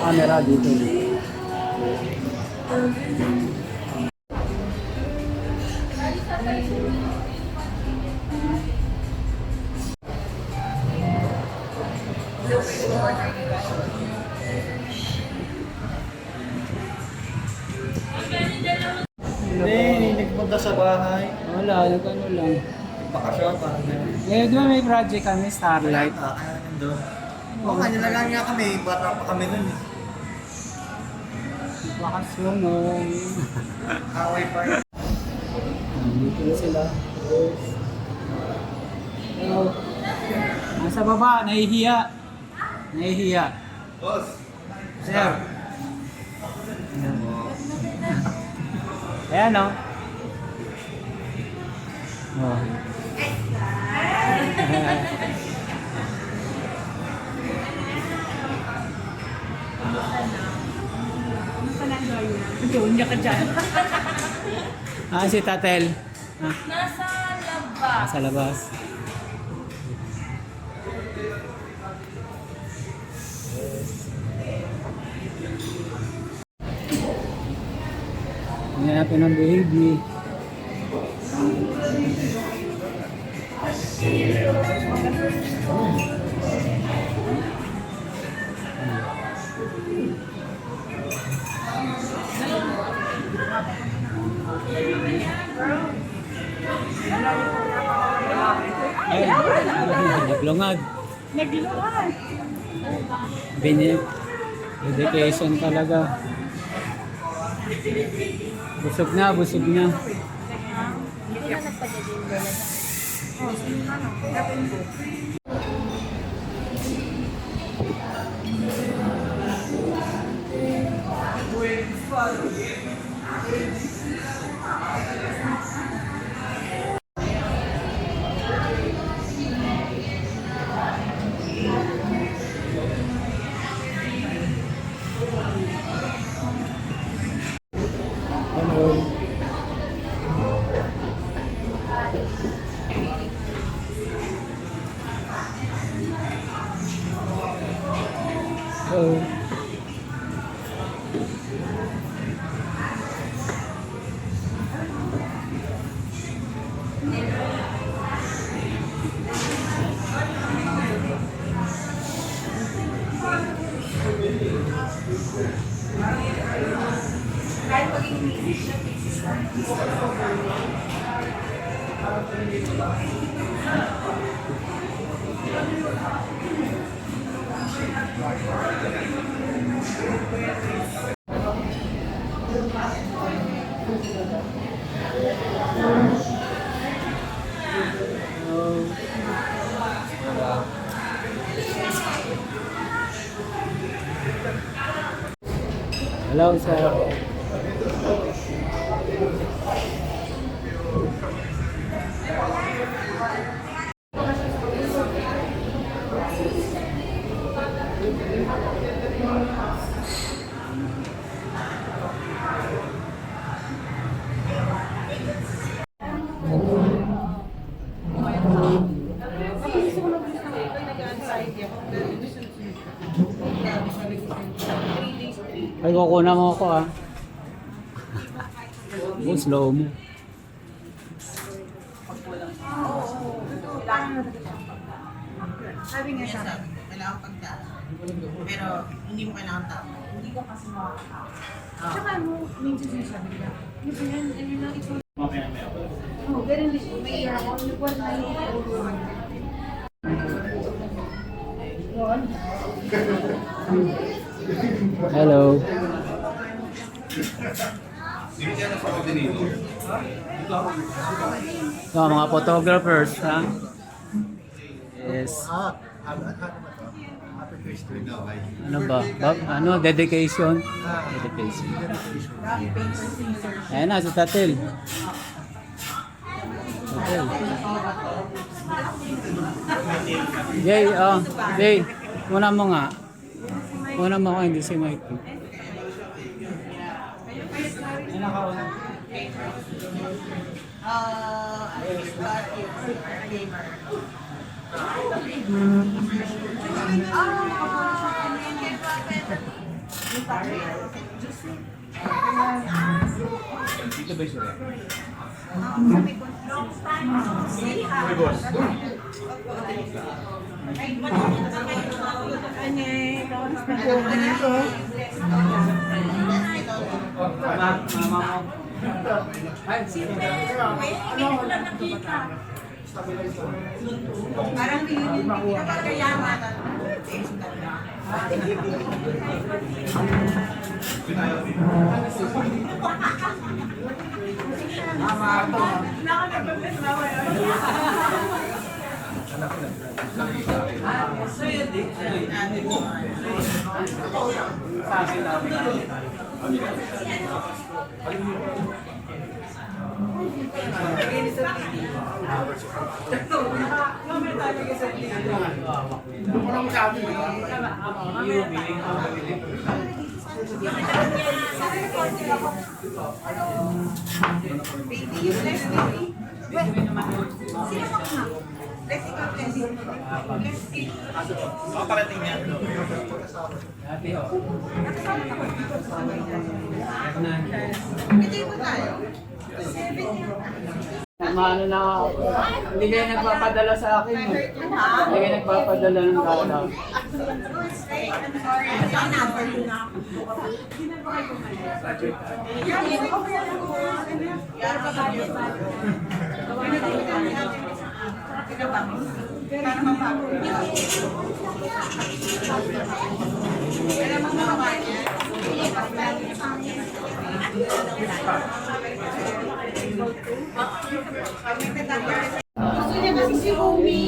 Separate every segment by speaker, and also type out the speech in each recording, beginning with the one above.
Speaker 1: camera dito.
Speaker 2: Hindi nagpunta sa bahay.
Speaker 1: Wala, ano lang.
Speaker 2: Bakasyon, parang gano'n.
Speaker 1: Eh, di ba may project kami, Starlight?
Speaker 2: Nandun. Oo nga, nilalang nga kami. Bata pa kami nun eh.
Speaker 1: Bakasyon, no?
Speaker 2: Away pa rin.
Speaker 1: Dito na sila. Hello. Nasa baba, nahihiya. Nahihiya.
Speaker 2: Boss!
Speaker 1: Sir. Ayan, no? Oh.
Speaker 3: Doon niya ka dyan.
Speaker 1: Si Tatel.
Speaker 3: Nasa labas.
Speaker 1: Sa labas. Hanapin ng baby. Ay, naglungag.
Speaker 3: Nagluhan.
Speaker 1: Dedication talaga. Busog na, busog na.
Speaker 3: Hindi na nagpagdating doon. Oh, sino ka no? Kapin po.
Speaker 1: Hello. Hello.
Speaker 3: Kahit maging busy siya, busy siya.
Speaker 1: Hello, sir. Ay, kukunan mo ako ah. Oh, slow mo.
Speaker 3: Sabi nga siya.
Speaker 4: Kailangan pagdaan. Pero hindi mo kailangan tao.
Speaker 3: Hindi ka kasi makakatawa. Tsaka mo, minsan sinasabi ka, ano ba yan? Ano na ito? Oo, ganun din. May nagwan na yung
Speaker 1: Hello. So, mga photographers, ha? Yes. Ano ba? Ano? Dedication? Dedication. Ayan na, si Tatil. Tatil. Jay, Jay, muna mo nga. Muna mo ako, hindi si Mike.
Speaker 4: Gamer.
Speaker 5: Dito ba yung sura?
Speaker 1: Mama mo. Ay,
Speaker 4: Parang pinapagayaman.
Speaker 5: Parating niya.
Speaker 1: ate, oh.
Speaker 4: Hindi ko tayo.
Speaker 1: Maano na ako. Hindi kayo nagpapadala sa akin. Hindi kayo nagpapadala ng dala.
Speaker 4: Ang number ko na. Yara ka ba yun? Ikaw ba? Para mapago. Kaya mga kabayan niya. Gusto niya kasi si Rumi.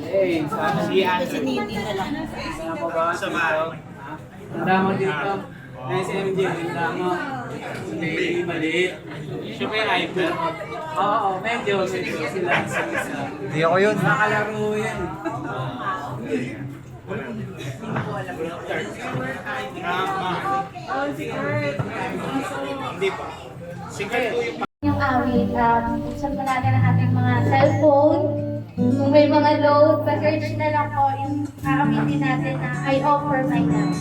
Speaker 1: Eh, sana si
Speaker 4: Kasi Nini na lang.
Speaker 1: Sana pa ba? Sa Tanda mo dito. Na si MJ, tanda mo. Hindi, maliit. Siya may hyper. Oo, medyo sila sa isa.
Speaker 2: Hindi ako yun.
Speaker 1: Nakakalaro yan.
Speaker 5: Hindi pa. Secret po yung
Speaker 6: Yung awit, buksan po natin ang ating mga cellphone. Kung may mga load, pa-search na lang po yung aamitin natin na I offer my love.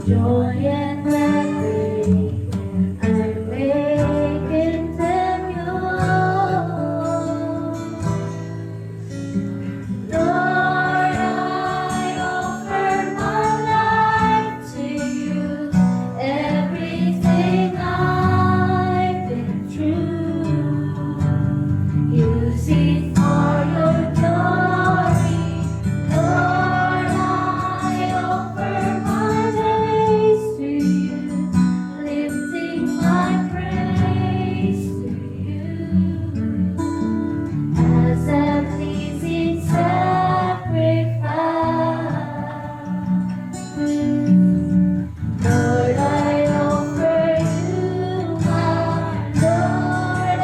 Speaker 6: Joy and gladly, I make it them yours. Lord, I offer my life to you. Everything I've been through, use it for your glory. Lord, I offer my days to you, lifting my praise to you as a pleasing sacrifice. Lord, I offer you my Lord, I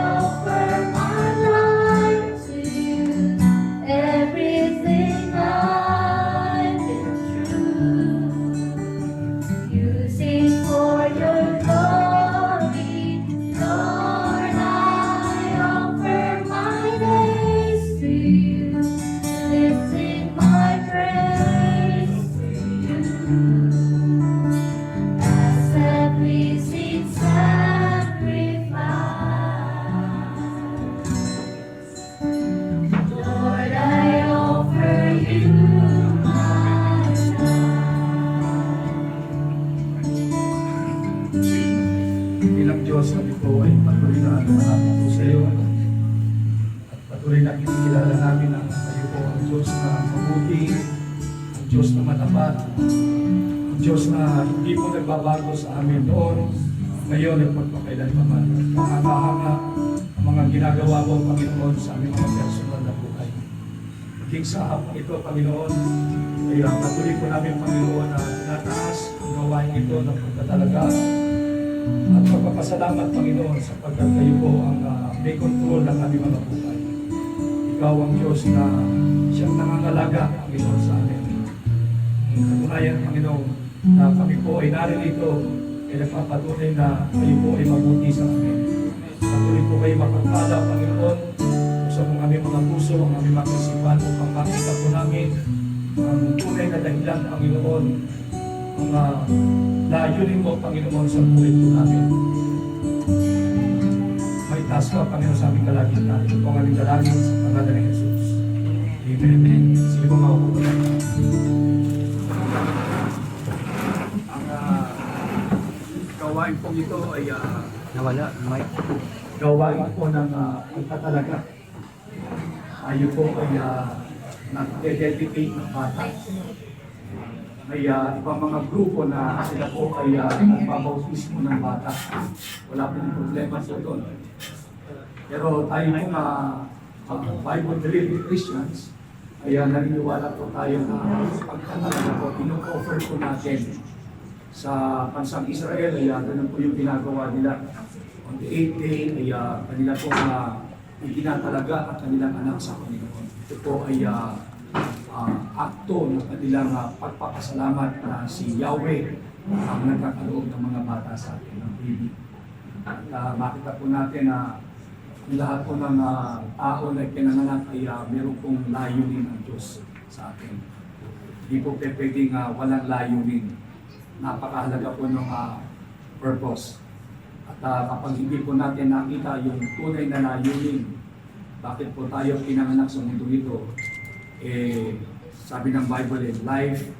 Speaker 6: offer my life to you. Everything I've been through, use it for your glory. Lord, I offer my days to you, lifting my praise to you as a pleasing sacrifice. Lord, I offer you my
Speaker 7: Bilang Diyos, kami po ay patuloy na malapit po sa iyo. At patuloy na kinikilala namin na kayo po ang Diyos na mabuti, ang Diyos na matapat, ang Diyos na hindi po nagbabago sa amin noon, ngayon at magpakailanman. Hanga-hanga ang mga ginagawa mo, Panginoon, sa aming mga personal na buhay. Maging sa hapon ito, Panginoon, kaya patuloy po namin, Panginoon, na tinataas ang gawain ito ng pagtatalaga at pagpapasalamat, Panginoon, sapagkat kayo po ang may control ng aming mga buhay. Ikaw ang Diyos na siyang nangangalaga, Panginoon, sa amin. Ang katunayan, Panginoon, na kami po ay naririto ay nagpapatunay na kayo po ay mabuti sa amin. Patuloy po kayo mapagpala, Panginoon, sa aming mga puso, ang aming mga isipan, upang makita po namin ang tunay na dahilan, Panginoon, ang layunin mo, Panginoon, sa buhay po namin. May taas ka, Panginoon, sa aming kalagitnaan. Ito po ang aming dalangin sa pangalan ni Jesus. Amen. Sige po mga po. Ang gawain po ito ay
Speaker 1: Nawala, Mike.
Speaker 7: gawain po ng pagtatalaga. Tayo po ay nag-dedicate ng bata. May ibang mga grupo na sila po ay nagpabautismo ng bata. Wala po ng problema sa doon. Pero tayo po Bible-believing Christians, ay naniniwala po tayo na pagtatalaga po, ino-offer po natin sa bansang Israel, ay ganun po yung ginagawa nila. On the 8th day, ay kanila po itinatalaga at kanilang anak sa Panginoon. Ito po ay akto ng kanilang pagpapasalamat na si Yahweh ang nagkakaloob ng mga bata sa atin, ng baby. At makita po natin na lahat po ng tao na pinanganak ay meron pong layunin ng Diyos sa atin. Hindi po pwedeng walang layunin. Napakahalaga po ng purpose. At kapag hindi po natin nakita yung tunay na layunin, bakit po tayo pinanganak sa mundo ito, sabi ng Bible, life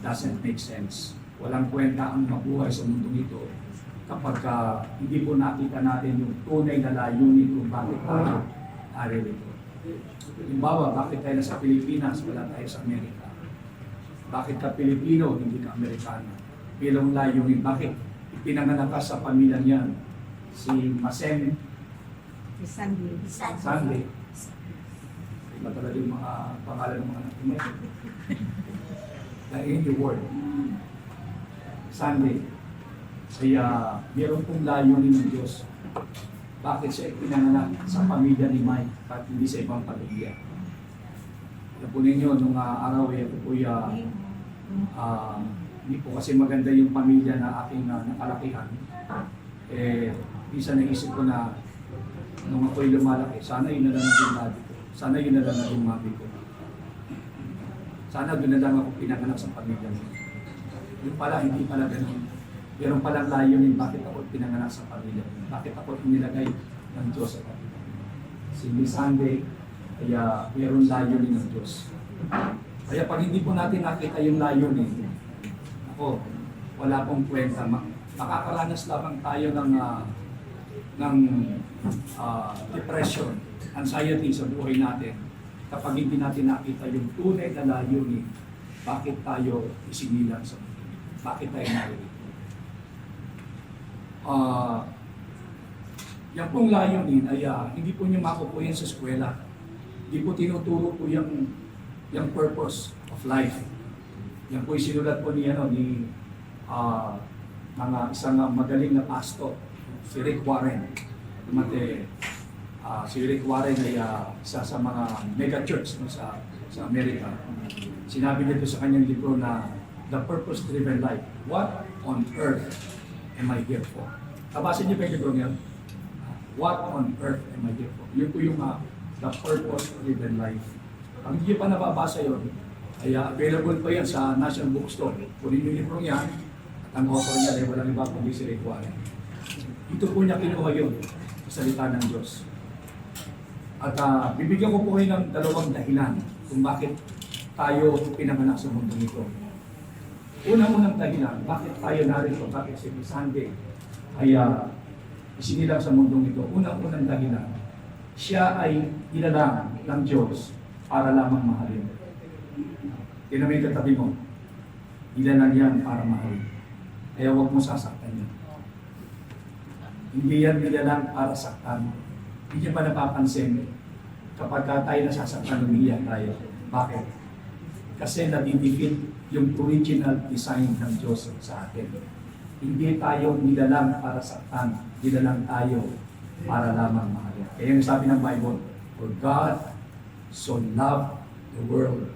Speaker 7: doesn't make sense. Walang kwenta ang mabuhay sa mundo ito kapag hindi po nakita natin yung tunay na layunin kung bakit tayo naririto. Halimbawa, bakit tayo nasa Pilipinas, wala tayo sa Amerika? Bakit ka Pilipino, hindi ka Amerikano? Bilang layunin, bakit ipinanganak ka sa pamilya niyan? Si Masem Sunday. Iba talaga yung mga pangalan ng mga nakinig. In the word. Sunday. Kaya meron pong layunin ng Diyos. Bakit siya ipinanganak sa pamilya ni Mike at hindi sa ibang pamilya? Alam po ninyo, nung araw ay ako po hindi po kasi maganda yung pamilya na aking nakalakihan. Isa naisip ko na nung ako'y lumalaki, sana yun na lang naging daddy ko. Sana yun na lang naging mami ko. Sana doon na lang ako pinanganak sa pamilya mo. Yung pala, hindi pala ganun. Meron palang layunin bakit ako pinanganak sa pamilya mo. Bakit ako inilagay ng Diyos sa pamilya mo. Si Miss Sunday, kaya meron layunin ng Diyos. Kaya pag hindi po natin nakita yung layunin, ako, wala pong kwenta. Makakaranas lamang tayo ng depression, anxiety sa buhay natin kapag hindi natin nakita yung tunay na layunin, bakit tayo isinilang sa mundo, bakit tayo narito. Yung pong layunin ay hindi po nyo makukuha sa eskwela. Hindi po tinuturo po yung purpose of life. Yan po sinulat po ni mga isang magaling na pastor, si Rick Warren. Si Rick Warren ay isa sa mga mega church sa Amerika. Sinabi nito sa kanyang libro na The Purpose-Driven Life. What on earth am I here for? Kabasin niyo ba yung libro niya? What on earth am I here for? Yun po yung The Purpose-Driven Life. Ang hindi pa nababasa yun, ay available pa yan sa National Bookstore. Kunin yung libro niya, at ang author niya ay walang iba kundi si Rick Warren. Ito po niya kinuha yun sa salita ng Diyos. At bibigyan ko po kayo ng dalawang dahilan kung bakit tayo pinanganak sa mundo nito. Unang-unang dahilan, bakit tayo narito, bakit si Sunday ay isinilang sa mundong ito. Unang-unang dahilan, siya ay ilalang ng Diyos para lamang mahalin. Tinamay katabi mo, ilalang yan para mahalin. Kaya huwag mo sasaktan yan. Hindi yan nilalang para saktan. Hindi niya pa napapansin kapag tayo nasasaktan, umiiyak tayo. Bakit? Kasi nadidefeat yung original design ng Diyos sa atin. Hindi tayo nilalang para saktan, nilalang tayo para lamang mahalin. Kaya yung sabi ng Bible, for God so loved the world.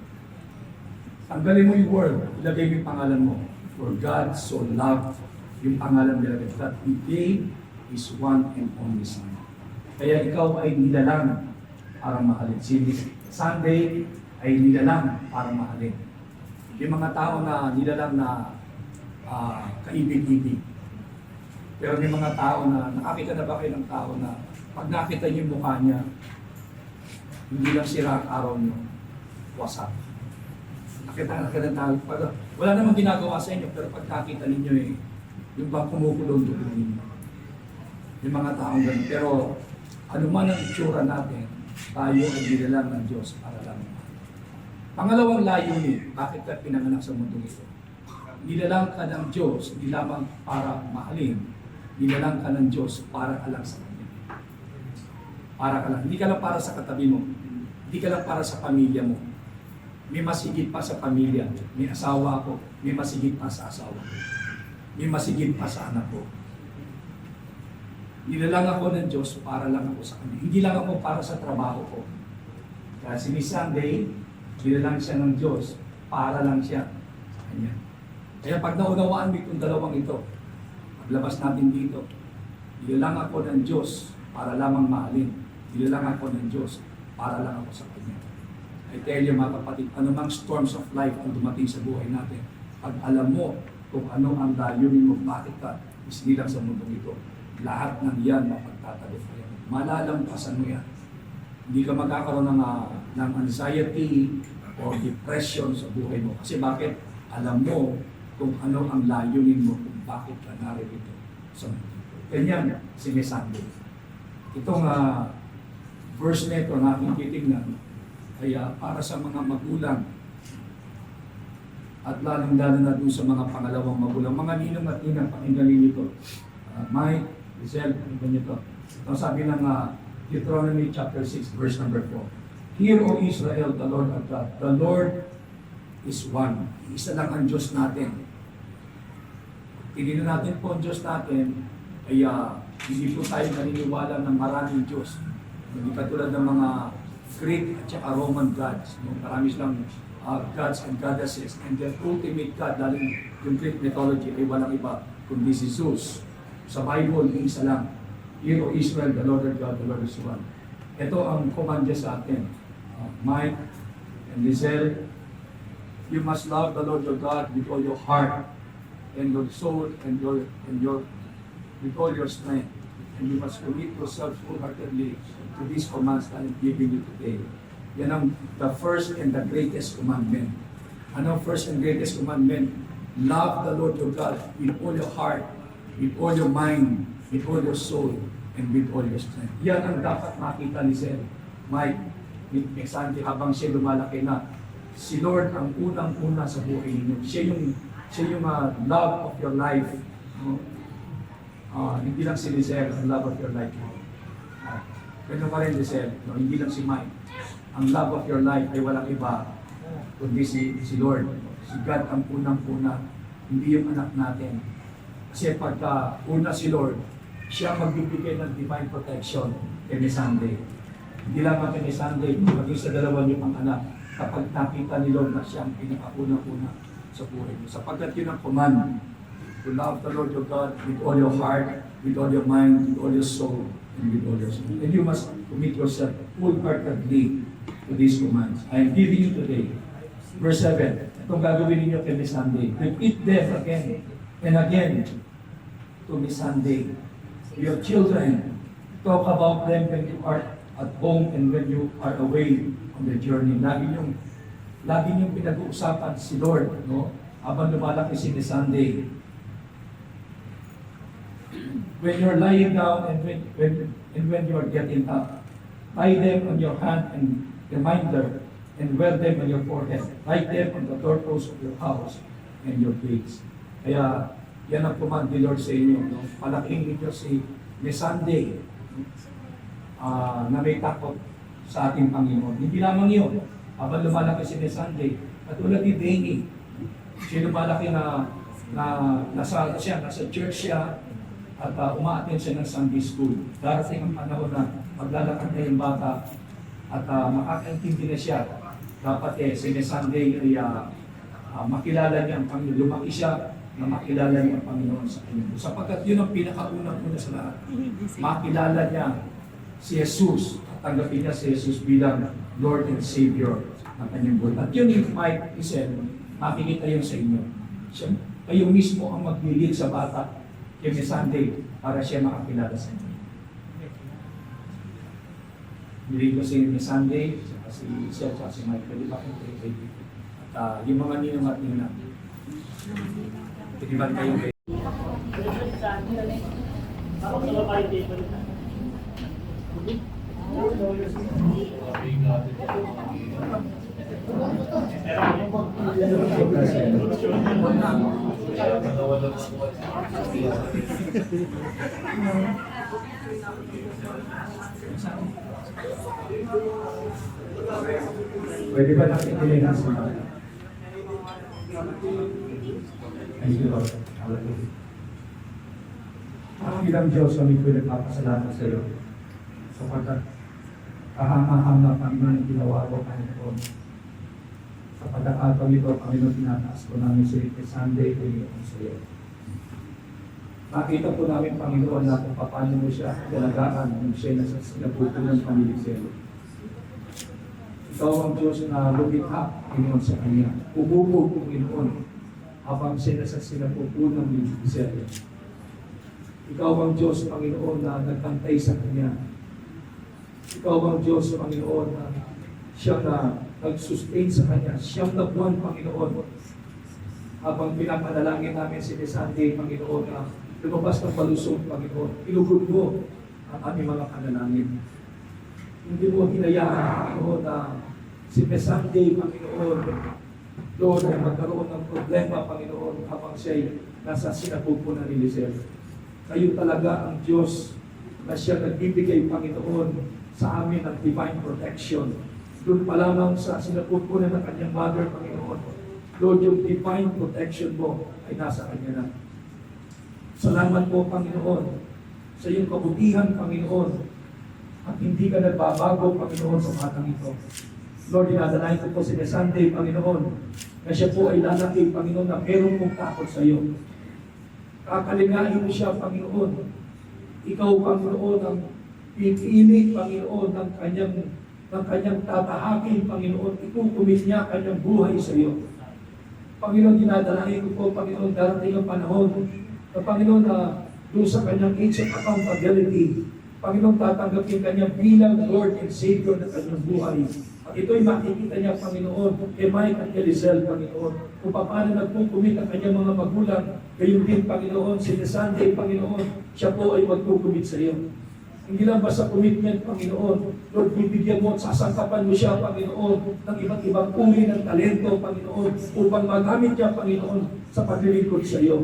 Speaker 7: Tanggalin mo yung word, ilagay mo yung pangalan mo. For God so loved, yung pangalan nilagay, that He gave His one and only Son. Kaya ikaw ay nilalang para mahalin. Si Sunday ay nilalang para mahalin. Yung mga tao na nilalang na kaibig-ibig. Pero may mga tao na, nakakita na ba kayo ng tao na pag nakita niyo yung mukha niya, hindi lang sira ang araw niyo, wasak. Nakita ng tao, wala namang ginagawa sa inyo, pero pag nakita ninyo yung bang kumukulong dugo ninyo. Yung mga taong ganun. Pero ano man ang itsura natin, tayo ay nilalang ng Diyos para lang. Pangalawang layunin, bakit ka pinanganak sa mundong ito? Nilalang ka ng Diyos, hindi lamang para mahalin, nilalang ka ng Diyos para alang sa Kanya. Para ka lang. Hindi ka lang para sa katabi mo. Hindi ka lang para sa pamilya mo. May masigit pa sa pamilya. May asawa ako. May masigit pa sa asawa ko. May masigit pa sa anak ko. Nilalang ako ng Diyos para lang ako sa Kanya. Hindi lang ako para sa trabaho ko. Kaya si Miss Sunday, nilalang siya ng Diyos para lang siya sa Kanya. Kaya pag naunawaan mo itong dalawang ito, paglabas natin dito, nilalang ako ng Diyos para lamang mahalin. Nilalang ako ng Diyos para lang ako sa Kanya. I tell you mga kapatid, anumang storms of life ang dumating sa buhay natin, pag alam mo kung ano ang layunin mo, bakit ka isinilang sa mundong ito, lahat ng yan mapagtatagumpayan. Malalampasan mo yan. Hindi ka magkakaroon ng anxiety or depression sa buhay mo. Kasi bakit? Alam mo kung ano ang layunin mo, kung bakit ka narito sa mundo. Ganyan si Miss Sunday. Itong verse na ito na aking titignan, kaya para sa mga magulang at lalong-lalo na doon sa mga pangalawang magulang, mga ninong at ninang, pakinggan ninyo ito. Mike, Giselle, pakinggan nyo ito. Ito sabi ng Deuteronomy chapter 6, verse number 4. Hear, O Israel, the Lord our God. The Lord is one. Isa lang ang Diyos natin. Tingnan natin po ang Diyos natin, kaya hindi po tayo naniniwala ng maraming Diyos. Hindi katulad ng mga Greek at saka Roman gods. Marami silang gods and goddesses. And the ultimate God, lalo yung Greek mythology, ay walang iba kundi si Zeus. Sa Bible, yung isa lang. Hear, O Israel, the Lord our God, the Lord is one. Ito ang command niya sa atin. Mike and Lizelle, you must love the Lord your God with all your heart and your soul and with all your strength. And you must commit yourself wholeheartedly to these commands that I'm giving you today. Yan ang the first and the greatest commandment. Ano first and greatest commandment? Love the Lord your God with all your heart, with all your mind, with all your soul, and with all your strength. Yan ang dapat makita ni Sir Mike, ni Sandy, habang siya lumalaki na si Lord ang unang-una sa buhay ninyo. Siya yung love of your life. Hindi lang si Lizelle ang love of your life. Ganun pa rin Lizelle, hindi lang si Mike. Ang love of your life ay walang iba kundi si Lord. Si God ang unang-una, hindi yung anak natin. Kasi pagka una si Lord, siya magbibigay ng divine protection kay Miss Sunday. Hindi lamang kay Miss Sunday, maging sa dalawa niyo pang anak, kapag nakita ni Lord na siya ang pinakaunang-una sa buhay niyo. Sapagkat yun ang command, to love the Lord your God with all your heart, with all your mind, with all your soul, and with all your strength. And you must commit yourself wholeheartedly to these commands. I am giving you today. Verse 7, itong gagawin ninyo kay Miss Sunday. Repeat them again and again to Miss Sunday. Your children, talk about them when you are at home and when you are away on the journey. Lagi niyong pinag-uusapan si Lord, no? Habang lumalaki si Miss Sunday. When you're lying down and when you're getting up, tie them on your hand and reminder and wear them on your forehead. Write them on the doorposts of your house and your gates. Kaya yan ang command ni Lord sa inyo. No? Palaking ninyo si Miss Sunday. na may takot sa ating Panginoon. Hindi lamang yun, habang lumalaki si Sunday, katulad ni Benny, siya lumalaki na nasa church siya at umaattend siya ng Sunday school. Darating ang panahon na maglalakad na yung bata at makakaintindi na siya. Dapat si Sunday ay makilala niya ang Panginoon. Lumaki siya na makilala niya ang Panginoon sa kanya. Sapagkat yun ang pinakaunang sa lahat. Makilala niya si Jesus at tanggapin niya si Jesus bilang Lord and Savior ng kanyang buhay. At yun yung Mike said, makikita yun sa inyo. Kayo mismo ang maglilid sa bata kay Sunday para siya makakilala sa inyo. Nilid ko si Sunday, si Sir, si Michael, di ba? At yung mga ninong at ninang. Piniban kayo kayo. Pwede ba natin kailangan sa mga? Thank you, Lord. Hallelujah. Ang ilang Diyos kami ko nagpapasalamat sa iyo sapagkat kahanga-hanga Panginoon ang ginawa ko Panginoon. Sa pagkakataon nito, Panginoon, tinataas ko namin si Sunday Panginoon sa iyo. Nakita po namin, Panginoon, na kung paano mo siya dalagaan kung siya nasa sinapupunan ng pamilisero. Ikaw ang Diyos na lumikha, Panginoon, sa Kanya. Ububog, Panginoon, habang siya nasa sinapupunan ng pamilisero. Ikaw ang Diyos, Panginoon, na nagtantay sa Kanya. Ikaw ang Diyos, Panginoon, na siya na nag-sustain sa Kanya. Siyang na buwan, Panginoon, habang pinapanalangin namin si Sunday, Panginoon, na lumabas ng palusong, Panginoon. Ilugod mo ang aming mga panalangin. Hindi mo hinayaan, Panginoon, na si Sunday, Panginoon, Lord, ay magkaroon ng problema, Panginoon, habang siya'y nasa sinapupunan ni Lisel. Kayo talaga ang Diyos na siya nagbibigay, Panginoon, sa amin ng divine protection. Doon pa lamang sa sinapupunan ng kanyang mother, Panginoon. Lord, yung divine protection mo ay nasa kanya na. Salamat po, Panginoon, sa iyong kabutihan, Panginoon, at hindi ka nagbabago, Panginoon, sa batang ito. Lord, dinadalain ko po si Sunday, Panginoon, na siya po ay lalaki, Panginoon, na meron mong takot sa iyo. Kakalingain mo siya, Panginoon. Ikaw, Panginoon, ang pipili, Panginoon, ng kanyang tatahakin, Panginoon. Ikukumit niya kanyang buhay sa iyo. Panginoon, dinadalain ko po, Panginoon, darating ang panahon na Panginoon na doon sa kanyang age of accountability, Panginoon, tatanggapin kanya bilang Lord and Savior ng kanyang buhay. At ito'y makikita niya, Panginoon, kay Mike at kay Lizelle, Panginoon, kung paano nagpukumit ang kanyang mga magulang. Gayon din, Panginoon, si Sunday, Panginoon, siya po ay magpukumit sa iyo. Hindi lang basta commitment, Panginoon. Lord, bibigyan mo at sasangkapan mo siya, Panginoon, ng iba't ibang uri ng talento, Panginoon, upang magamit niya, Panginoon, sa paglilingkod sa iyo.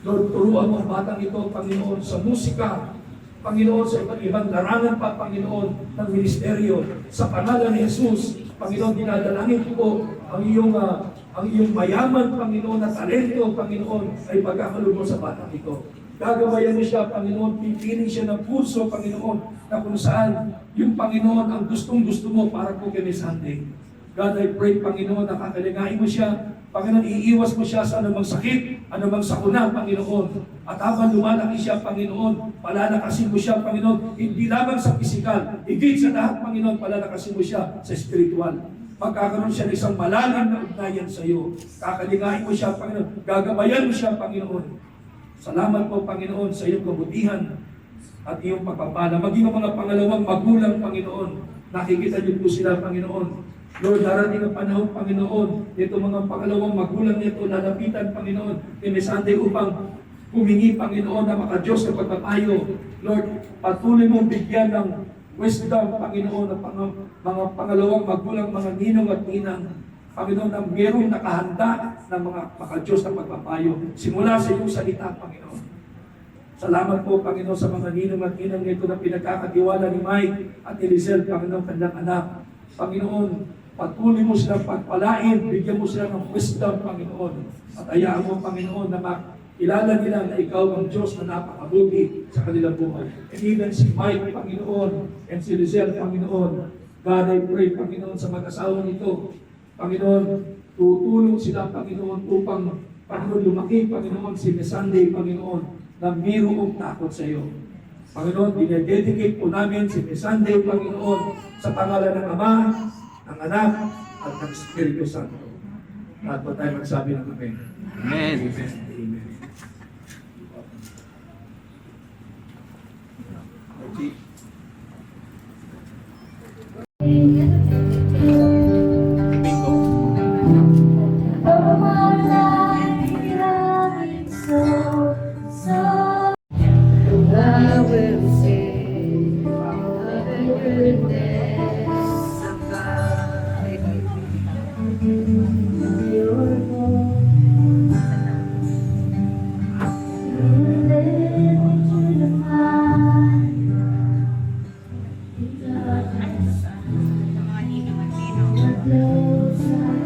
Speaker 7: Lord, turuan mo ang batang ito, Panginoon, sa musika, Panginoon, sa iba't ibang larangan pa, Panginoon, ng ministeryo. Sa pangalan ni Jesus, Panginoon, dinadalangin ko ang iyong mayaman, Panginoon, na talento, Panginoon, ay pagkakaloob mo sa batang ito. Gagabayan mo siya, Panginoon, pipiling siya ng puso, Panginoon, na kung saan yung Panginoon ang gustong-gusto mo para po kay Sunday. God, I pray, Panginoon, na kakalingain mo siya, Panginoon, iiwas mo siya sa anumang sakit, anumang sakuna, Panginoon. At habang lumalaki siya, Panginoon, palalakasin mo siya, Panginoon, hindi lamang sa pisikal, higit sa lahat, Panginoon, palalakasin mo siya sa spiritual. Magkakaroon siya ng isang malalim na ugnayan sa iyo. Kakalingain mo siya, Panginoon. Gagabayan mo siya, Panginoon. Salamat po, Panginoon, sa iyong kabutihan at iyong pagpapala. Maging ang mga pangalawang magulang, Panginoon. Nakikita niyo po sila, Panginoon. Lord, darating ang panahon, Panginoon, ito mga pangalawang magulang nito, lalapitan, Panginoon, ni Sunday upang humingi, Panginoon, na makadiyos na pagpapayo. Lord, patuloy mong bigyan ng wisdom, Panginoon, ng mga pangalawang magulang, mga ninong at ninang. Panginoon, na mayroong nakahanda ng mga makadiyos na pagpapayo. Simula sa iyong salita, Panginoon. Salamat po, Panginoon, sa mga ninong at inang nito na pinagkakatiwala ni Mike at ni Lizelle, Panginoon, kanyang anak. Panginoon, patuloy mo silang pagpalain, bigyan mo sila ng wisdom, Panginoon. At hayaan mo, Panginoon, na makilala nila na ikaw ang Diyos na napakabuti sa kanilang buhay. And even si Mike, Panginoon, and si Lizelle, Panginoon, God, I pray, Panginoon, sa mag-asawa nito, Panginoon, tutulong sila, Panginoon, upang, Panginoon, lumaki, Panginoon, si Sunday, Panginoon, na mayroong takot sa iyo. Panginoon, dinededicate po namin si Sunday, Panginoon, sa pangalan ng Ama, ng Anak, at ng Espiritu Santo. At po tayo magsabi ng Amen.
Speaker 1: Amen.
Speaker 7: Amen. Okay.
Speaker 5: Bingo.
Speaker 6: Oh, my life, you love me so, so. I will sing of the goodness of God. Your voice, live into the mind.
Speaker 4: Mga ninong at ninong.
Speaker 6: Close my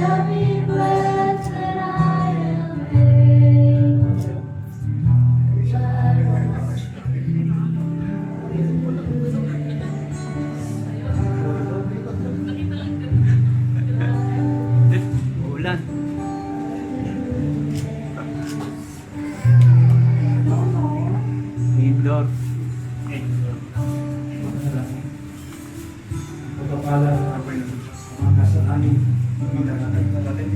Speaker 6: Every breath that I am able.
Speaker 1: Ulan. Indoor.
Speaker 7: Pagpapala ng mga kasalanan, mga nananalig natin,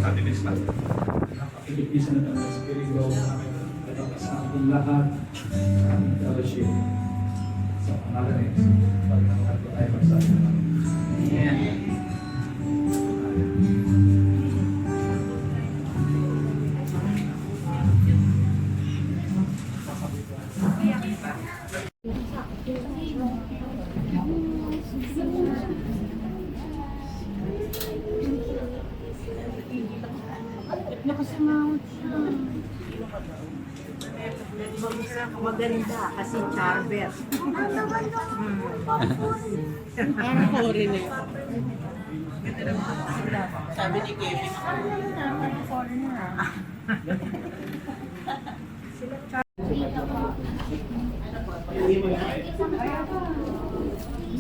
Speaker 5: Katilis na.
Speaker 7: napakilipisan na ng Espiritu at sa ating lahat ng fellowship sa pangalan ng Jesus. Pagkakataon po tayo magsabi ng Amen.
Speaker 1: Amen.
Speaker 3: Nakasamawat siya.
Speaker 4: Maganda kasi charber. Sabi ni Kevin.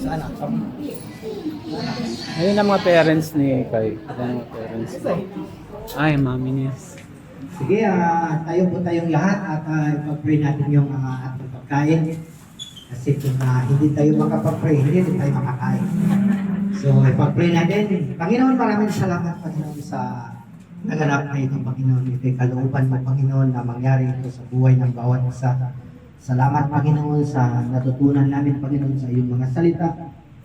Speaker 2: Sana.
Speaker 1: Ayun ang mga parents ni Kai. Ang mga parents. Ay, mami niya.
Speaker 2: Sige, tayo po tayong lahat at ipag-pray natin yung ating pagkain. Kasi kung hindi tayo makapag-pray, hindi rin tayo makakain. So, ipag-pray natin. Panginoon, maraming salamat, Panginoon, sa naganap na ito, Panginoon. Ito'y kalooban mo, Panginoon, na mangyari ito sa buhay ng bawat isa. Salamat, Panginoon, sa natutunan namin, Panginoon, sa iyong mga salita.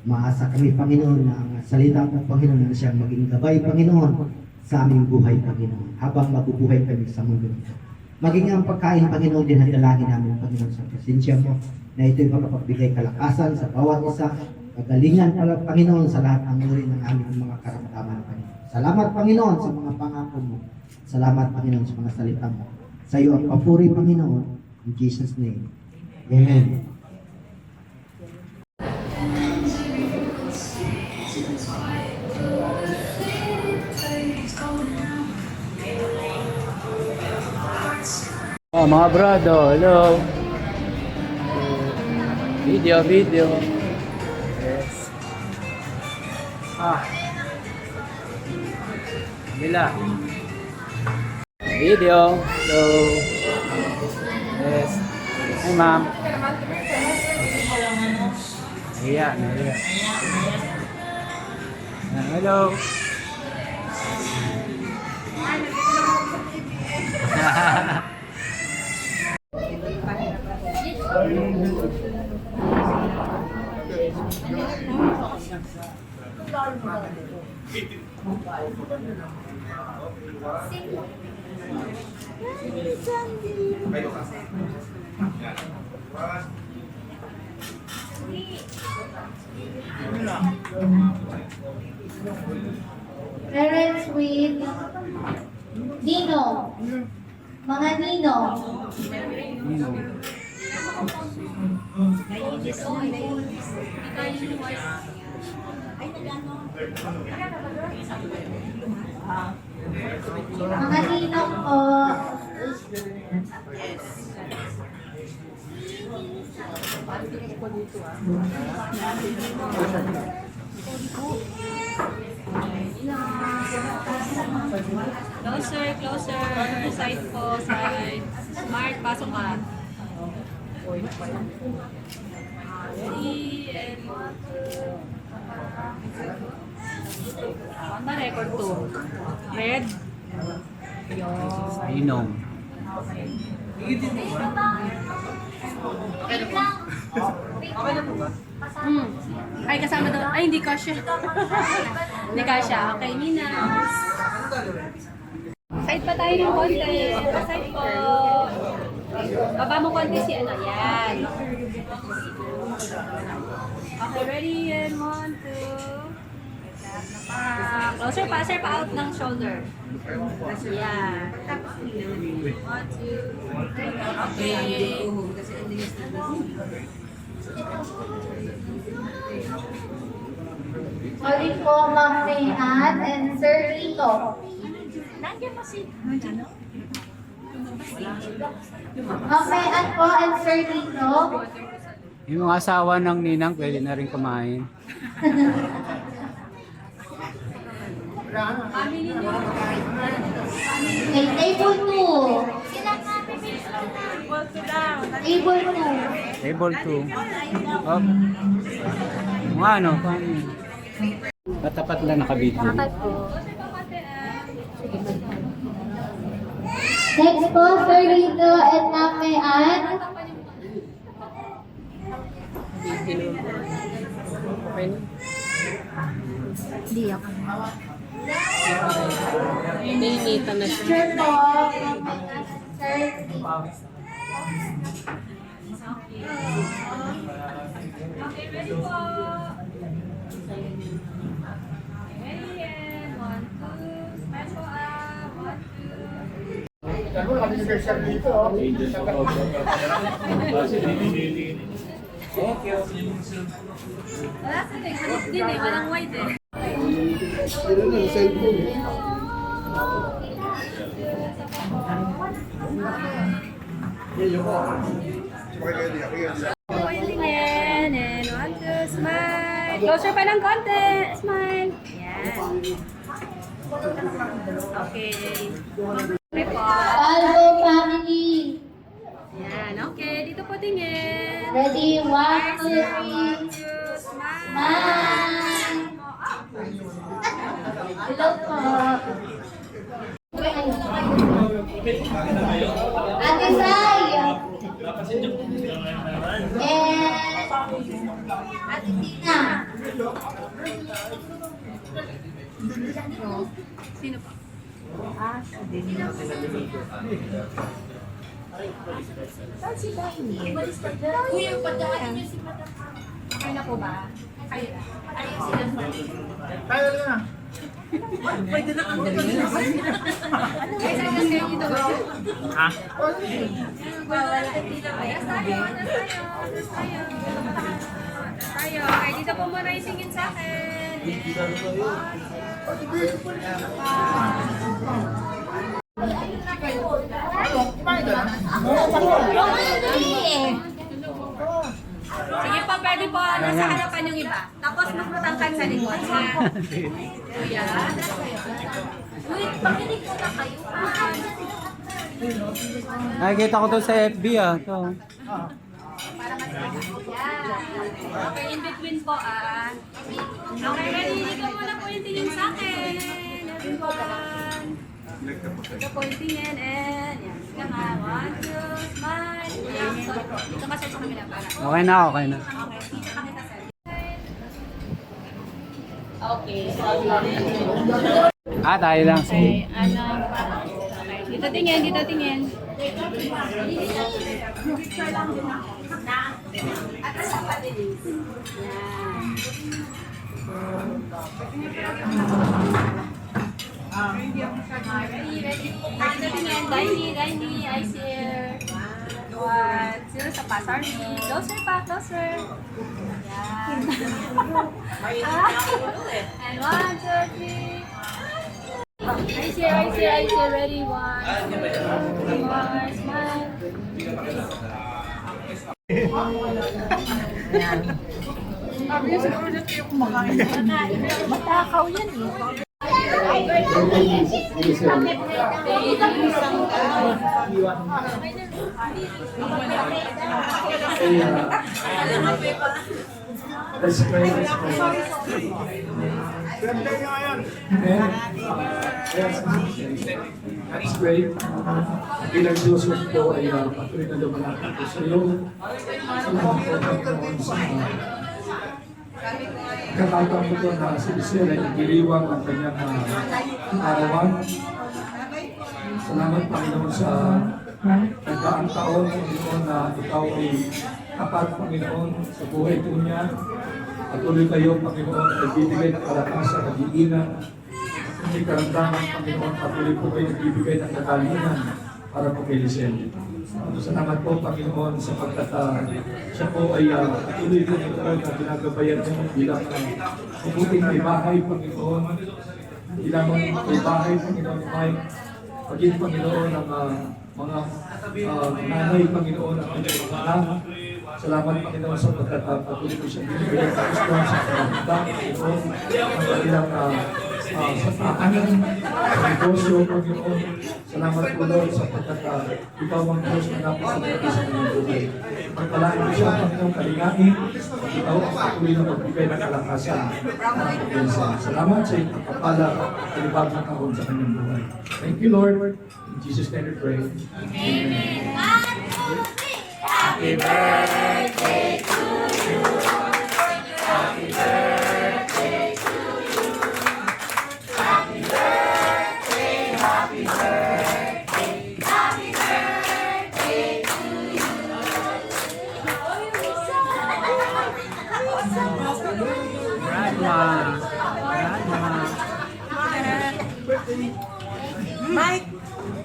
Speaker 2: Maasa kami, Panginoon, na ang salita mo, Panginoon, na siyang maging gabay, Panginoon, sa aming buhay, Panginoon, habang mabubuhay kami sa mundo ito. Maging ang pagkain, Panginoon, din ang dalangin namin, Panginoon, sa presensya mo, na ito'y makapagbigay kalakasan sa bawat isa, kagalingan, Panginoon, sa lahat ng uri ng aming mga karamdaman, Panginoon. Salamat, Panginoon, sa mga pangako mo. Salamat, Panginoon, sa mga salita mo. Sa iyo ang papuri, Panginoon, in Jesus' name. Amen.
Speaker 1: Oh, mga brado, hello. Video. Yes. Bila. Video. Hello. Yes. Hi, ma'am. Nahiya. Hello.
Speaker 6: Parents with Nino. Mga Nino. Mga Ninong po.
Speaker 3: Closer, closer. Side po, side. Smart, pasok ka. Ready, and on the record to. Red.
Speaker 1: Inom.
Speaker 3: Ay, kasama daw. Ay, hindi kasya. Hindi kasya. Okay, Nina. Side pa tayo ng konti. Side po. Baba mo konti si ano. Yan. Okay, ready? And 1, 2. Closer pa. Sir, pa out ng shoulder. Yan. 1, 2. Okay.
Speaker 6: Sorry po, Ma'am Mayan and Sir Rito. Ma'am Mayan po and Sir Rito.
Speaker 1: Yung mga asawa ng ninang pwede na rin kumain.
Speaker 6: Okay, table 2. Table 2.
Speaker 1: Table 2. Oh. Mga ano, paano yun? Matapat lang nakabidyo.
Speaker 6: Next po, Sir Rito and Ma'am Mayan.
Speaker 3: Ninita na siya.
Speaker 6: Sir po, Ma'am Mayan and Sir Rito.
Speaker 3: Okay, ready po. Ready, and 1, 2. Smile po, 1, 2. Wala sa tingin. Hanap din eh. Walang wide eh. Pailingin. And 1, 2. Smile. Closer pa ng konti. Smile. Yan. Okay. Okay po.
Speaker 6: Salvo family.
Speaker 3: Yan. Okay. Dito po tingin.
Speaker 6: Ready? 1, 2, 3.
Speaker 3: 1, 2. Smile.
Speaker 6: Smile. Hello po. Ate Sai. And Ate Tina.
Speaker 3: Sino pa? Okay na po ba? Kayo na. Pwede na ang galing. Ay, saan kayo dito ba? Ha? Wala. Yes, tayo. Tayo. Okay, dito po muna isingin sa akin. Sige po, pwede po nasa harapan yung iba. Tapos magmatangkan sa likod. Ha? Kuya. Uy, pakinig ko na kayo.
Speaker 1: Nakikita ko to sa FB ah. To.
Speaker 3: Para mas yan. Okay, in between po ah. Okay, ready? Ikaw muna po yung tingin sa akin. Everyone. Ito po yung tingin and yan. Sige nga. 1, 2, smile. Yan. So, dito ka sa kamila para.
Speaker 1: Okay na, okay na.
Speaker 3: Okay, dito ka kita sir.
Speaker 1: Tayo lang.
Speaker 3: Okay, ano? Okay, dito tingin, dito tingin. Picture lang din ako. At sa padilis. Yan. Ready, ready. Dito tingin. Diny, eyes here. 1, 2, sa pa. Sorry. Closer pa, closer. Yan. And 1, 2, 3. Eyes here, eyes here, eyes here. Ready, 1, 2, 1, smile. Matakaw yan eh.
Speaker 7: Let's pray, let's pray. Amen. Let's pray. Bilang Diyos po ay patuloy na lumalapit po sa iyo. Salamat po Panginoon sa kakataon po na si Giselle ay nagdiriwang ang kanyang arawan. Salamat Panginoon sa nagdaang taon, Panginoon, na ikaw ay tapat, Panginoon, sa buhay po niya. Patuloy kayo, Panginoon, na nagbibigay ng kalakasan, nag-iinan. Hindi karamdaman, Panginoon, patuloy po kayo nagbibigay ng kagalingan para po kay Giselle. Salamat po, Panginoon, sapagkat siya po ay patuloy po Panginoon na ginagabayan niyo bilang mabuting may bahay, Panginoon. Bilang may bahay, Panginoon, Mike. Paging Panginoon ang mga nanay, Panginoon, ang kanyang mga anak. Salamat, Panginoon, sapagkat patuloy po siyang binibigay ng kagustuhan sa karamdaman, Panginoon, ang kanilang sa tahanan, sa negosyo, Panginoon. Salamat po, Lord, sapagkat ikaw ang Diyos na napasalamat sa kanyang buhay. Magpalain mo siya, Panginoon, kalingain, at ikaw ang patuloy na magbigay ng kalakasan. Salamat sa iyong kapala at kalibag ng kahon sa kanyang buhay. Thank you, Lord. In Jesus' name we pray. Amen.
Speaker 6: Happy birthday to you. Happy birthday to you. Happy birthday, happy birthday. Happy birthday to you.
Speaker 1: Grandma.
Speaker 4: Mike,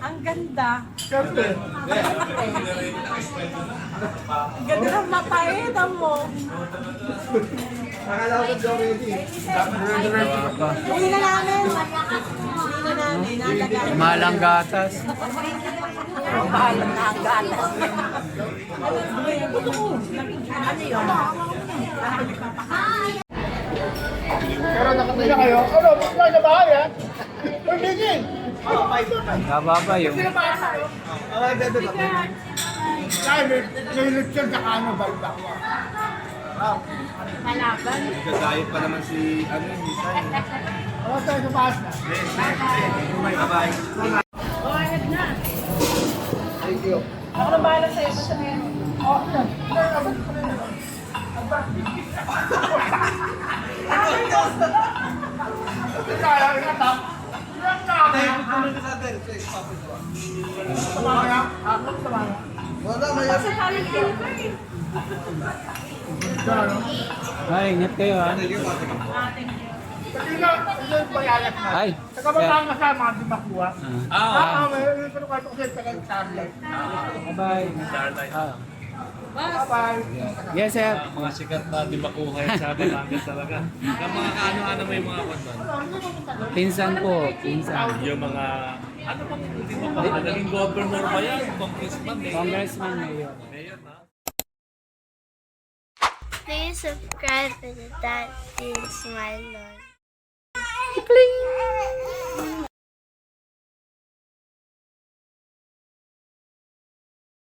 Speaker 4: ang ganda. Ang ganda ng mapahita mo. Uwi na namin. Uwi na namin. Nalagay.
Speaker 1: Malang gatas.
Speaker 4: Bahalang na ang galas. Ano yun?
Speaker 7: Pero nakataya kayo. Ano? Bakit na bahay, ha? Pagiging!
Speaker 1: Kababa yung.
Speaker 7: Ay, bebe ba? Kaya may lechon sa kano, balbak.
Speaker 3: Malaban.
Speaker 5: Nagdadayet pa naman si Nissan.
Speaker 7: Ako tayo sa baas na.
Speaker 5: Bye-bye.
Speaker 7: Thank you.
Speaker 4: Ako na bahala sa'yo. Basta ngayon.
Speaker 7: Oh, yan. Kaya, ingatap.
Speaker 1: Ay, ingat kayo ha. Ay,
Speaker 7: Sa kabataan kasama, hindi makuha.
Speaker 1: Ah,
Speaker 7: May pero kahit ako sa'yo, tagal Starlight.
Speaker 1: bye.
Speaker 7: Bye-bye.
Speaker 1: Yes, sir.
Speaker 5: Mga sikat na di makuha yan sa Batangas talaga. Ang mga kaano-ano may mga kwanton.
Speaker 1: Pinsan ko, pinsan.
Speaker 5: Yung mga, ano bang hindi mo pa, naging governor ba yan? Congressman eh.
Speaker 1: Congressman ngayon.
Speaker 5: Mayor na.
Speaker 6: Please subscribe to the Dad Team Smile Lord.
Speaker 1: Pling!